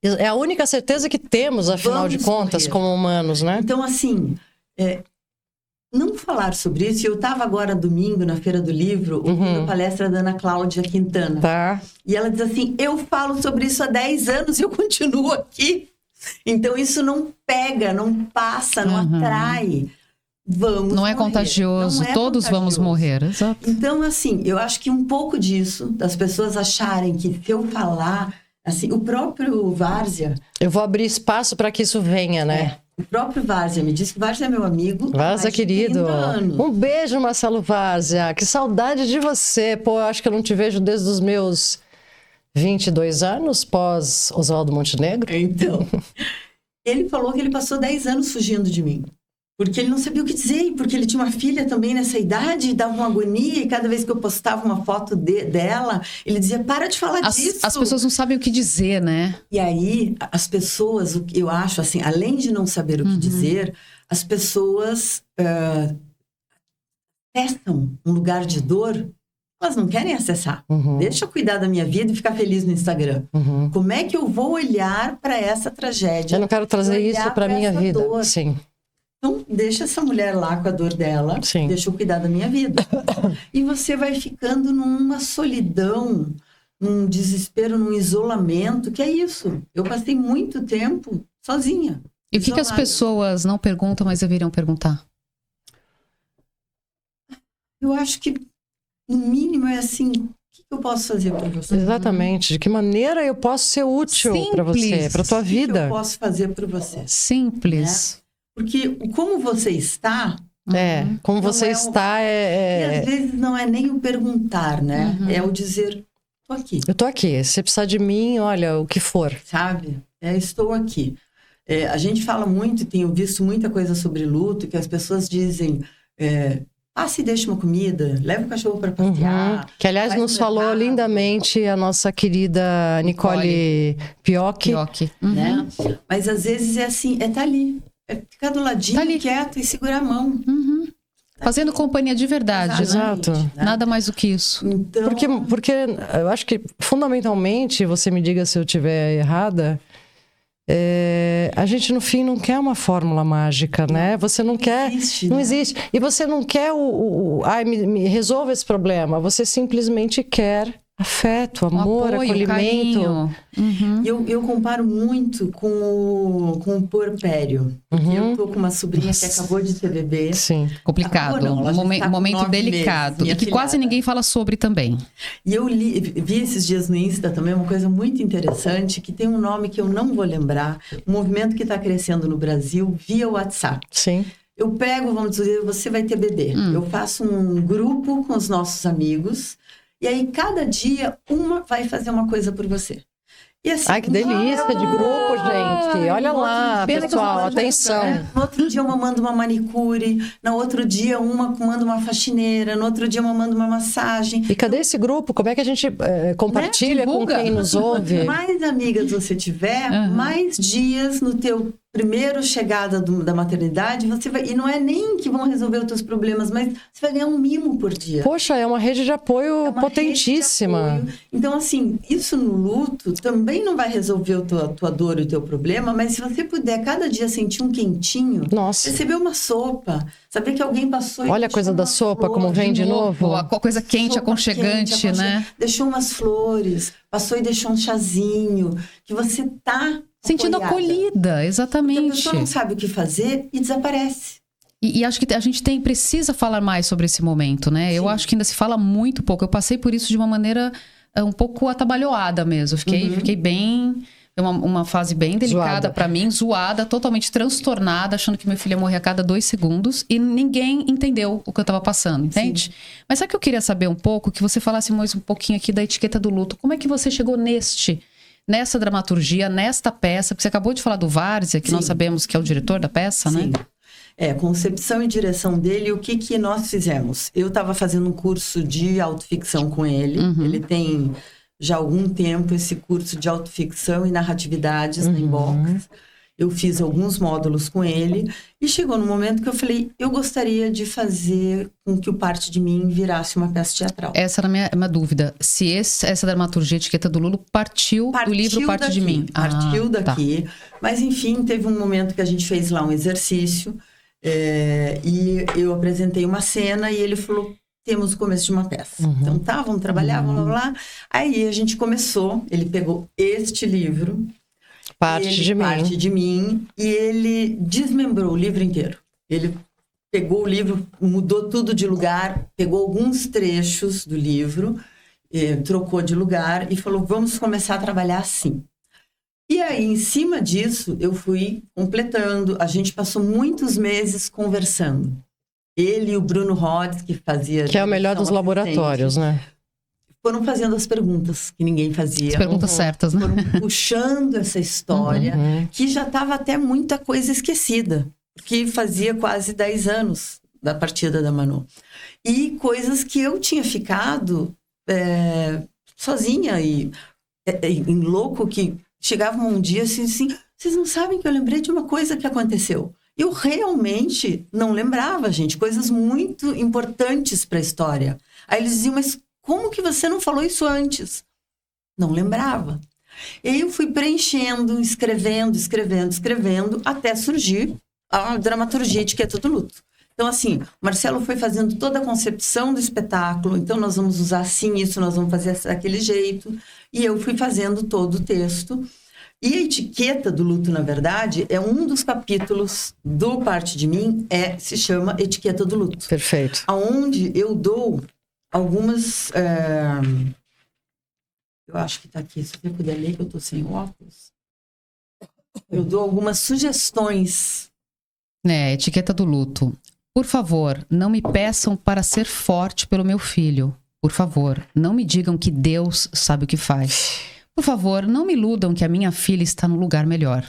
É a única certeza que temos, afinal de contas, como humanos, né? Então, assim, não falar sobre isso. Eu estava agora, domingo, na Feira do Livro, ouvindo a palestra da Ana Cláudia Quintana. Tá. E ela diz assim, eu falo sobre isso há 10 anos e eu continuo aqui. Então, isso não pega, não passa, não atrai. Não é contagioso, todos vamos morrer. Exato. Então, assim, eu acho que um pouco disso, das pessoas acharem que se eu falar, assim, o próprio Várzea... Eu vou abrir espaço para que isso venha, né? O próprio Várzea me disse que o Várzea é meu amigo. Várzea, querido. Um beijo, Marcelo Várzea. Que saudade de você. Pô, eu acho que eu não te vejo desde os meus 22 anos, pós Oswaldo Montenegro. Então, ele falou que ele passou 10 anos fugindo de mim. Porque ele não sabia o que dizer, e porque ele tinha uma filha também nessa idade, e dava uma agonia, e cada vez que eu postava uma foto dela, ele dizia, para de falar disso. As pessoas não sabem o que dizer, né? E aí, as pessoas, eu acho assim, além de não saber o que dizer, as pessoas acessam um lugar de dor, elas não querem acessar. Deixa eu cuidar da minha vida e ficar feliz no Instagram. Como é que eu vou olhar para essa tragédia? Eu não quero trazer isso para minha vida. Dor? Sim. Então, deixa essa mulher lá com a dor dela, Sim. deixa eu cuidar da minha vida. E você vai ficando numa solidão, num desespero, num isolamento, que é isso. Eu passei muito tempo sozinha. E o que as pessoas não perguntam, mas deveriam perguntar? Eu acho que, no mínimo, é assim, o que eu posso fazer para você? Exatamente. De que maneira eu posso ser útil para você, para tua vida? O que eu posso fazer por você? Simples. Porque como você está... como você está E às vezes não é nem o perguntar, né? É o dizer, tô aqui. Eu tô aqui. Se você precisar de mim, olha, o que for. Sabe? Estou aqui. A gente fala muito, tenho visto muita coisa sobre luto, que as pessoas dizem... passe e deixe uma comida, leva o cachorro para passear. Que, aliás, nos falou lindamente a nossa querida Nicole Piocchi. Né? Mas às vezes é assim, tá ali. Ficar do ladinho, quieto e segurar a mão. Fazendo companhia de verdade. Exato. Né? Nada mais do que isso. Então... Porque eu acho que, fundamentalmente, você me diga se eu estiver errada... a gente no fim não quer uma fórmula mágica, né? Você não quer, existe, não né? existe. E você não quer me resolva esse problema. Você simplesmente quer afeto, amor, apoio, acolhimento. Eu comparo muito com o puerpério. Porque eu tô com uma sobrinha que acabou de ter bebê. Sim. Complicado, um momento delicado. E que quase ninguém fala sobre também. E eu vi esses dias no Insta também uma coisa muito interessante, que tem um nome que eu não vou lembrar, um movimento que está crescendo no Brasil via WhatsApp. Sim. Eu pego, vamos dizer, você vai ter bebê. Eu faço um grupo com os nossos amigos, e aí cada dia uma vai fazer uma coisa por você. E assim, Ai, que delícia de grupo, gente. Olha lá, pessoal, atenção. No outro dia uma manda uma manicure, no outro dia uma manda uma faxineira, no outro dia uma manda uma massagem. E cadê esse grupo? Como é que a gente compartilha com quem nos ouve? Mais amigas você tiver, mais dias no teu primeiro chegada da maternidade, você vai... E não é nem que vão resolver os teus problemas, mas você vai ganhar um mimo por dia. Poxa, é uma rede de apoio potentíssima. Então, assim, isso no luto também não vai resolver a tua dor e o teu problema, mas se você puder cada dia sentir um quentinho, receber uma sopa, saber que alguém passou... Olha a coisa da sopa, como vem de novo. A coisa quente, aconchegante, né? Deixou umas flores, passou e deixou um chazinho, que você tá... Sentindo acolhida, exatamente. Porque a pessoa não sabe o que fazer e desaparece. E acho que a gente precisa falar mais sobre esse momento, né? Sim. Eu acho que ainda se fala muito pouco. Eu passei por isso de uma maneira um pouco atabalhoada mesmo. Fiquei bem... Uma fase bem delicada para mim, zoada, totalmente transtornada, achando que meu filho ia morrer a cada 2 segundos. E ninguém entendeu o que eu tava passando, entende? Sim. Mas sabe o que eu queria saber um pouco? Que você falasse mais um pouquinho aqui da etiqueta do luto. Como é que você chegou nessa dramaturgia, nesta peça, porque você acabou de falar do Várzea, que nós sabemos que é o diretor da peça, né? Concepção e direção dele, o que nós fizemos? Eu estava fazendo um curso de autoficção com ele, ele tem já há algum tempo esse curso de autoficção e narratividades na Inbox. Eu fiz alguns módulos com ele e chegou no momento que eu falei, eu gostaria de fazer com que o Parte de Mim virasse uma peça teatral. Essa era a minha dúvida. Se essa dramaturgia, etiqueta do Lulo, partiu do livro Parte de Mim. Partiu daqui. Mas, enfim, teve um momento que a gente fez lá um exercício e eu apresentei uma cena e ele falou, temos o começo de uma peça. Então, vamos trabalhar, blá, blá, blá. Aí a gente começou, ele pegou este livro... Parte de Mim, e ele desmembrou o livro inteiro. Ele pegou o livro, mudou tudo de lugar, pegou alguns trechos do livro, trocou de lugar e falou, vamos começar a trabalhar assim. E aí, em cima disso, eu fui completando. A gente passou muitos meses conversando. Ele e o Bruno Rhodes, que fazia... Que é o melhor dos laboratórios, né? Foram fazendo as perguntas que ninguém fazia. As perguntas certas, né? Foram puxando essa história, que já estava até muita coisa esquecida. porque fazia quase 10 anos da partida da Manu. E coisas que eu tinha ficado sozinha e em louco, que chegava um dia assim, vocês não sabem que eu lembrei de uma coisa que aconteceu. Eu realmente não lembrava, gente, coisas muito importantes para a história. Aí eles diziam, mas como que você não falou isso antes? Não lembrava. E aí eu fui preenchendo, escrevendo, até surgir a dramaturgia Etiqueta do Luto. Então, assim, o Marcelo foi fazendo toda a concepção do espetáculo, então nós vamos usar assim isso, nós vamos fazer daquele jeito, e eu fui fazendo todo o texto. E a Etiqueta do Luto, na verdade, é um dos capítulos do Parte de Mim, se chama Etiqueta do Luto. Perfeito. Onde eu dou algumas... eu acho que está aqui, se você puder ler, que eu estou sem óculos. Eu dou algumas sugestões. Etiqueta do Luto. Por favor, não me peçam para ser forte pelo meu filho. Por favor, não me digam que Deus sabe o que faz. Por favor, não me iludam que a minha filha está no lugar melhor.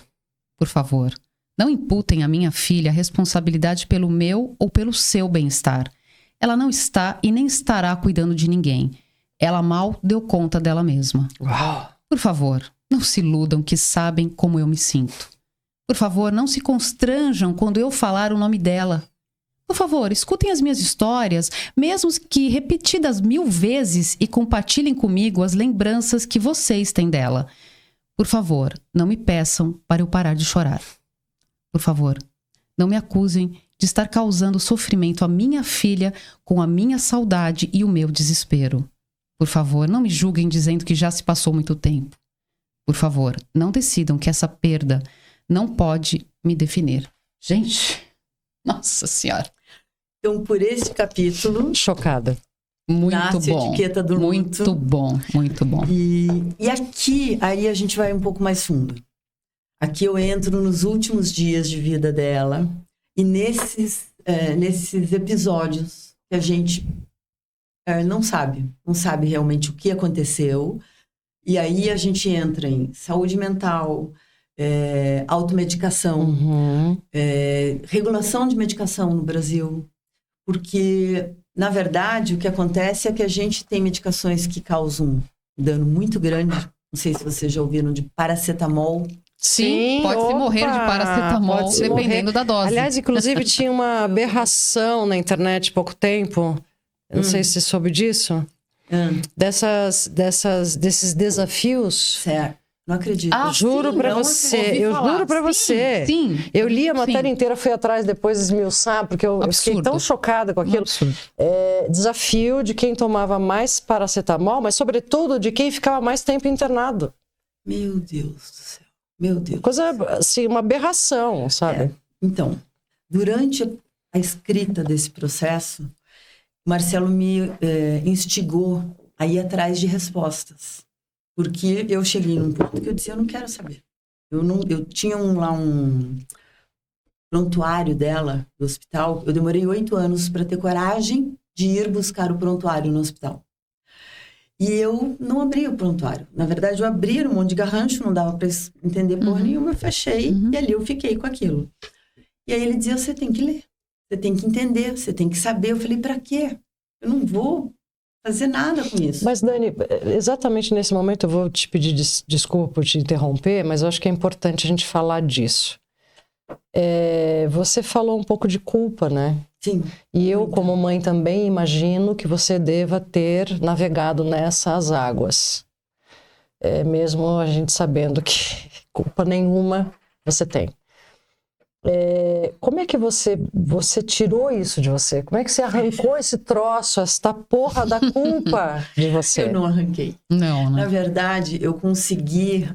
Por favor, não imputem à minha filha a responsabilidade pelo meu ou pelo seu bem-estar. Ela não está e nem estará cuidando de ninguém. Ela mal deu conta dela mesma. Uau. Por favor, não se iludam que sabem como eu me sinto. Por favor, não se constranjam quando eu falar o nome dela. Por favor, escutem as minhas histórias, mesmo que repetidas 1000 vezes, e compartilhem comigo as lembranças que vocês têm dela. Por favor, não me peçam para eu parar de chorar. Por favor, não me acusem de estar causando sofrimento à minha filha com a minha saudade e o meu desespero. Por favor, não me julguem dizendo que já se passou muito tempo. Por favor, não decidam que essa perda não pode me definir. Gente, nossa senhora. Então, por esse capítulo... Chocada. Muito bom. A Etiqueta do Luto. Muito bom, muito bom. E aqui, aí a gente vai um pouco mais fundo. Aqui eu entro nos últimos dias de vida dela. E nesses episódios que a gente não sabe realmente o que aconteceu. E aí a gente entra em saúde mental, automedicação, regulação de medicação no Brasil. Porque, na verdade, o que acontece é que a gente tem medicações que causam um dano muito grande. Não sei se vocês já ouviram de paracetamol. Sim, pode-se morrer de paracetamol, dependendo da dose. Aliás, inclusive, tinha uma aberração na internet há pouco tempo. Eu não sei se você soube disso. Desses desafios. Certo. Não acredito. Juro pra você. Eu juro pra você. Sim. Eu li a matéria inteira, fui atrás depois esmiuçar, porque eu fiquei tão chocada com aquilo. Desafio de quem tomava mais paracetamol, mas sobretudo de quem ficava mais tempo internado. Meu Deus do céu. Meu Deus. Coisa, assim, uma aberração, sabe? Então, durante a escrita desse processo, Marcelo me instigou a ir atrás de respostas. Porque eu cheguei num ponto que eu disse, eu não quero saber. Eu tinha um prontuário dela, do hospital. Eu demorei 8 anos para ter coragem de ir buscar o prontuário no hospital. E eu não abri o prontuário. Na verdade, eu abri um monte de garrancho, não dava para entender porra nenhuma, eu fechei e ali eu fiquei com aquilo. E aí ele dizia, você tem que ler, você tem que entender, você tem que saber. Eu falei, para quê? Eu não vou fazer nada com isso. Mas, Dani, exatamente nesse momento eu vou te pedir desculpa por te interromper, mas eu acho que é importante a gente falar disso. Você falou um pouco de culpa, né? Sim. E eu, como mãe, também imagino que você deva ter navegado nessas águas. Mesmo a gente sabendo que culpa nenhuma você tem. Como é que você tirou isso de você? Como é que você arrancou esse troço, esta porra da culpa de você? Eu não arranquei. Não. Na verdade, eu consegui...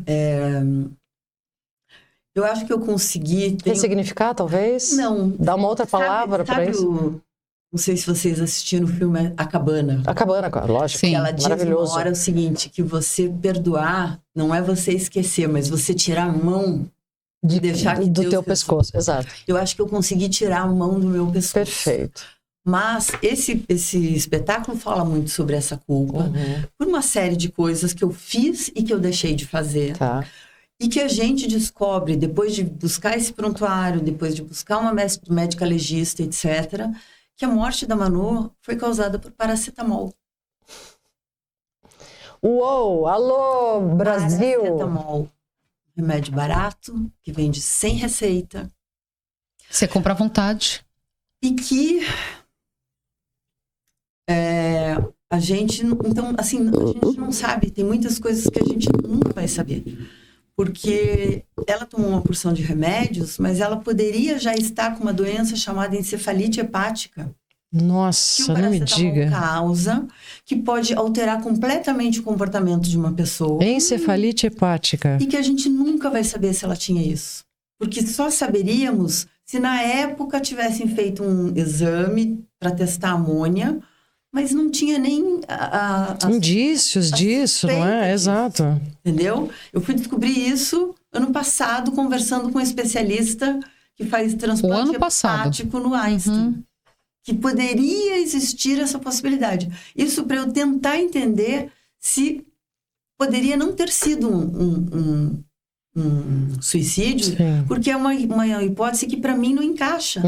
eu acho que eu consegui... Ressignificar, talvez? Não. Dar uma outra palavra para isso? Não sei se vocês assistiram o filme A Cabana. A Cabana, lógico. Sim, ela diz uma hora o seguinte, que você perdoar não é você esquecer, mas você tirar a mão de deixar que do Deus teu pescoço, exato. Eu acho que eu consegui tirar a mão do meu pescoço. Perfeito. Mas esse espetáculo fala muito sobre essa culpa, por uma série de coisas que eu fiz e que eu deixei de fazer. Tá. E que a gente descobre, depois de buscar esse prontuário, depois de buscar uma médica legista, etc., que a morte da Manu foi causada por paracetamol. Uou, alô, Brasil! Paracetamol, remédio barato, que vende sem receita. Você compra à vontade. E que a gente, então, assim, a gente não sabe, tem muitas coisas que a gente nunca vai saber. Porque ela tomou uma porção de remédios, mas ela poderia já estar com uma doença chamada encefalite hepática. Nossa, Que o não me paracetamol diga. causa, que pode alterar completamente o comportamento de uma pessoa. Encefalite hepática. E que a gente nunca vai saber se ela tinha isso. Porque só saberíamos se na época tivessem feito um exame para testar amônia, mas não tinha nem Indícios disso, não é? disso. Exato. Entendeu? Eu fui descobrir isso ano passado, conversando com um especialista que faz transplante hepático no Einstein. Que poderia existir essa possibilidade. Isso para eu tentar entender se poderia não ter sido um suicídio, Sim. porque é uma hipótese que para mim não encaixa.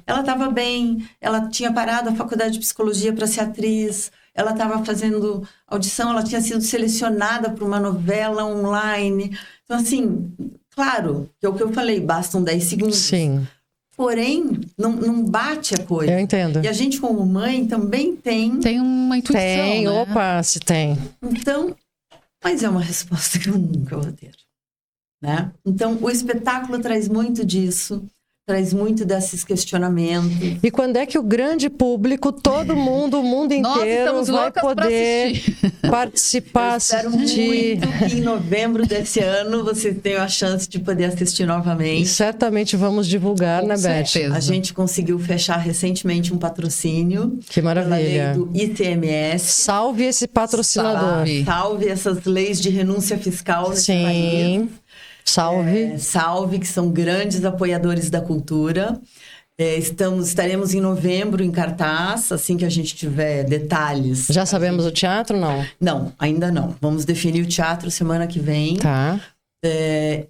Ela estava bem, ela tinha parado a faculdade de psicologia para ser atriz, ela estava fazendo audição, ela tinha sido selecionada para uma novela online. Então, assim, claro, que é o que eu falei, bastam 10 segundos. Sim. Porém, não bate a coisa. Eu entendo. E a gente, como mãe, também tem... Tem uma intuição, Tem, né? opa, se tem. Então, mas é uma resposta que eu nunca vou ter. Né? Então, o espetáculo traz muito disso, traz muito desses questionamentos. E quando é que o grande público, todo mundo, o mundo inteiro vai poder participar, Eu espero assistir? muito que em novembro desse ano você tenha a chance de poder assistir novamente. E certamente vamos divulgar, Com né, Beth? certeza. A gente conseguiu fechar recentemente um patrocínio. Que maravilha. Pela lei do ICMS. Salve esse patrocinador. Salve essas leis de renúncia fiscal nesse país. Sim. Salve. Salve, que são grandes apoiadores da cultura. Estaremos em novembro em cartaz, assim que a gente tiver detalhes. Já sabemos o teatro, não? Não, ainda não. Vamos definir o teatro semana que vem. Tá.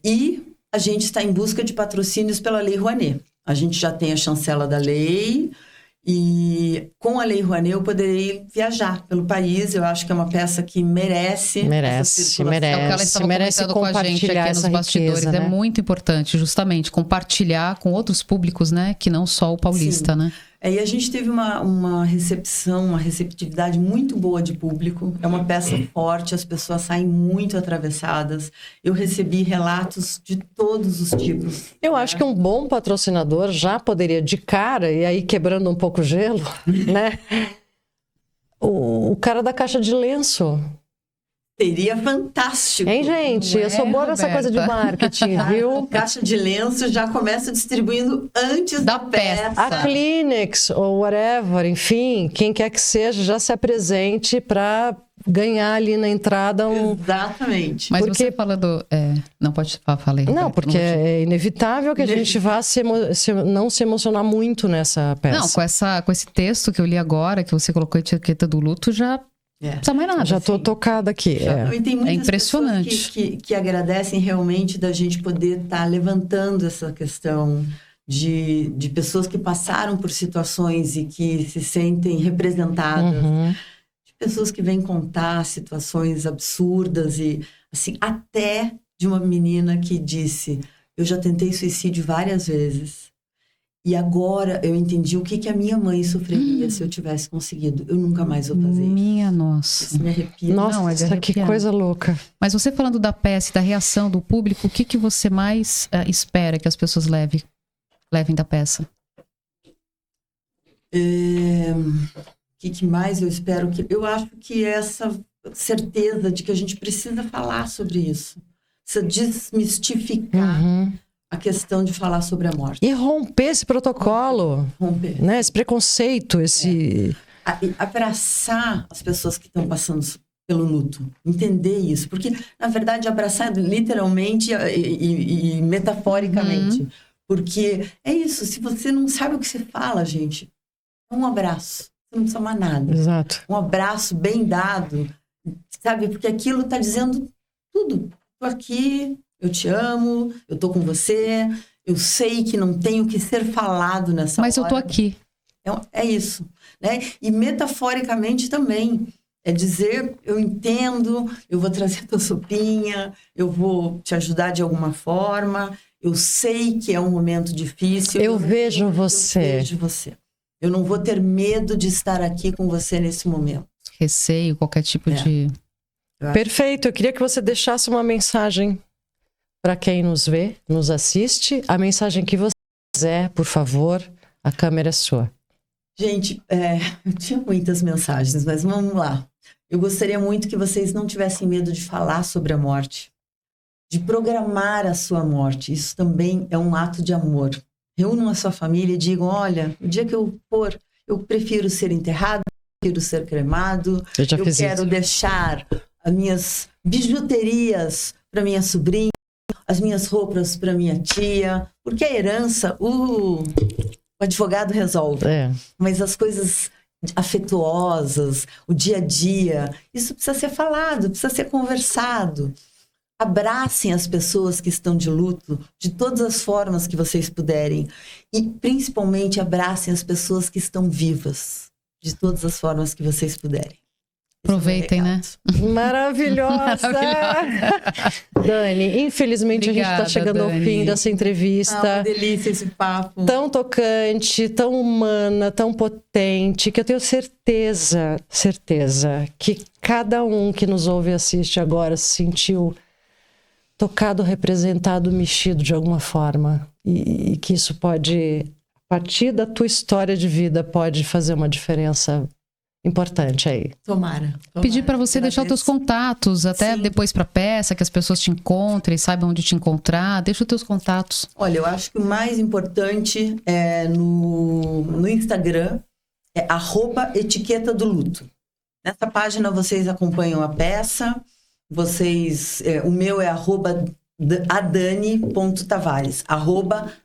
E a gente está em busca de patrocínios pela Lei Rouanet. A gente já tem a chancela da lei e com a Lei Rouanet eu poderei viajar pelo país. Eu acho que é uma peça que merece. É o que ela estava merece comentando com a gente aqui nos bastidores. Riqueza, né? É muito importante, justamente, compartilhar com outros públicos, né? Que não só o paulista, Sim. né? E a gente teve uma recepção, uma receptividade muito boa de público. É uma peça forte, as pessoas saem muito atravessadas. Eu recebi relatos de todos os tipos. Eu acho que um bom patrocinador já poderia, de cara, e aí quebrando um pouco o gelo, né? O cara da caixa de lenço. Seria fantástico. Hein, gente? Eu sou boa nessa coisa de marketing, viu? Caixa de lenço já começa distribuindo antes da peça. A Kleenex ou whatever, enfim, quem quer que seja, já se apresente para ganhar ali na entrada um... Exatamente. Mas porque... você falando... Não pode falar, falei. Não, porque é inevitável que a gente vá não se emocionar muito nessa peça. Não, com esse texto que eu li agora, que você colocou a etiqueta do luto, já... Não precisa mais nada. Já tô tocada aqui. E tem muitas impressionante. que agradecem realmente da gente poder estar levantando essa questão de pessoas que passaram por situações e que se sentem representadas. De pessoas que vêm contar situações absurdas e, assim, até de uma menina que disse: eu já tentei suicídio várias vezes. E agora eu entendi o que a minha mãe sofreria se eu tivesse conseguido. Eu nunca mais vou fazer isso. Minha nossa. Isso me arrepia. Nossa, que coisa louca. Mas você falando da peça e da reação do público, o que você mais espera que as pessoas levem da peça? O que mais eu espero? Eu acho que essa certeza de que a gente precisa falar sobre isso. Precisa desmistificar a questão de falar sobre a morte. E romper esse protocolo. Romper. Né? Esse preconceito, esse... Abraçar as pessoas que estão passando pelo luto. Entender isso. Porque, na verdade, abraçar literalmente e metaforicamente. Porque é isso. Se você não sabe o que você fala, gente, é um abraço. Você não precisa mais nada. Exato. Um abraço bem dado, sabe? Porque aquilo está dizendo tudo. Estou aqui... eu te amo, eu tô com você, eu sei que não tem o que ser falado nessa hora. Mas eu tô aqui. É isso, né? E metaforicamente também. É dizer, eu entendo, eu vou trazer tua sopinha, eu vou te ajudar de alguma forma, eu sei que é um momento difícil. Eu vejo você. Eu vejo você. Eu não vou ter medo de estar aqui com você nesse momento. Receio, qualquer tipo de... Perfeito. Eu queria que você deixasse uma mensagem para quem nos vê, nos assiste. A mensagem que você quiser, por favor, a câmera é sua. Gente, eu tinha muitas mensagens, mas vamos lá. Eu gostaria muito que vocês não tivessem medo de falar sobre a morte, de programar a sua morte. Isso também é um ato de amor. Reúnam a sua família e digam, olha, o dia que eu for, eu prefiro ser enterrado, eu prefiro ser cremado, eu quero deixar as minhas bijuterias para minha sobrinha, as minhas roupas para minha tia, porque a herança, o advogado resolve. Mas as coisas afetuosas, o dia a dia, isso precisa ser falado, precisa ser conversado. Abracem as pessoas que estão de luto de todas as formas que vocês puderem. E, principalmente, abracem as pessoas que estão vivas de todas as formas que vocês puderem. Aproveitem, né? Maravilhosa! Dani, infelizmente obrigada, a gente está chegando Dani. Ao fim dessa entrevista. Uma delícia esse papo. Tão tocante, tão humana, tão potente, que eu tenho certeza que cada um que nos ouve e assiste agora se sentiu tocado, representado, mexido de alguma forma. E que isso pode, a partir da tua história de vida, pode fazer uma diferença importante aí. Tomara. Pedir para você deixar os teus contatos, até depois para peça, que as pessoas te encontrem, saibam onde te encontrar. Deixa os teus contatos. Olha, eu acho que o mais importante é no Instagram, é @etiqueta do luto. Nessa página vocês acompanham a peça, o meu é @adani.tavares,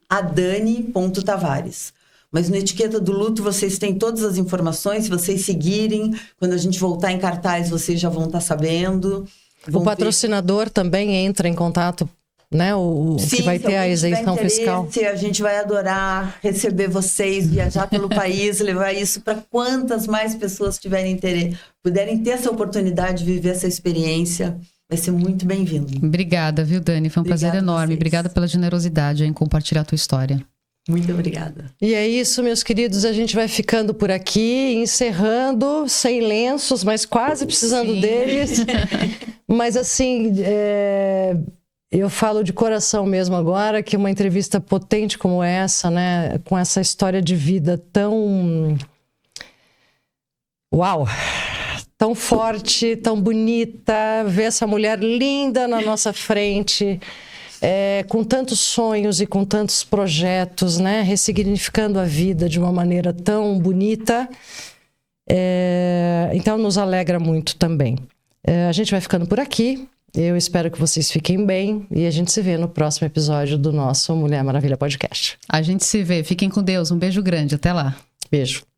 @adani.tavares. Mas no Etiqueta do Luto vocês têm todas as informações, se vocês seguirem, quando a gente voltar em cartaz vocês já vão estar sabendo. O patrocinador também entra em contato, né? Sim, que vai ter a isenção fiscal. A gente vai adorar receber vocês, viajar pelo país, levar isso para quantas mais pessoas tiverem interesse, puderem ter essa oportunidade de viver essa experiência. Vai ser muito bem-vindo. Obrigada, viu, Dani? Foi um prazer enorme. Obrigada pela generosidade em compartilhar a tua história. Muito obrigada. E é isso, meus queridos, a gente vai ficando por aqui, encerrando, sem lenços, mas quase precisando deles. Mas assim, eu falo de coração mesmo agora, que uma entrevista potente como essa, né, com essa história de vida tão... Uau! Tão forte, tão bonita, ver essa mulher linda na nossa frente... com tantos sonhos e com tantos projetos, né? Ressignificando a vida de uma maneira tão bonita. Então, nos alegra muito também. A gente vai ficando por aqui. Eu espero que vocês fiquem bem. E a gente se vê no próximo episódio do nosso Mulher Maravilha Podcast. A gente se vê. Fiquem com Deus. Um beijo grande. Até lá. Beijo.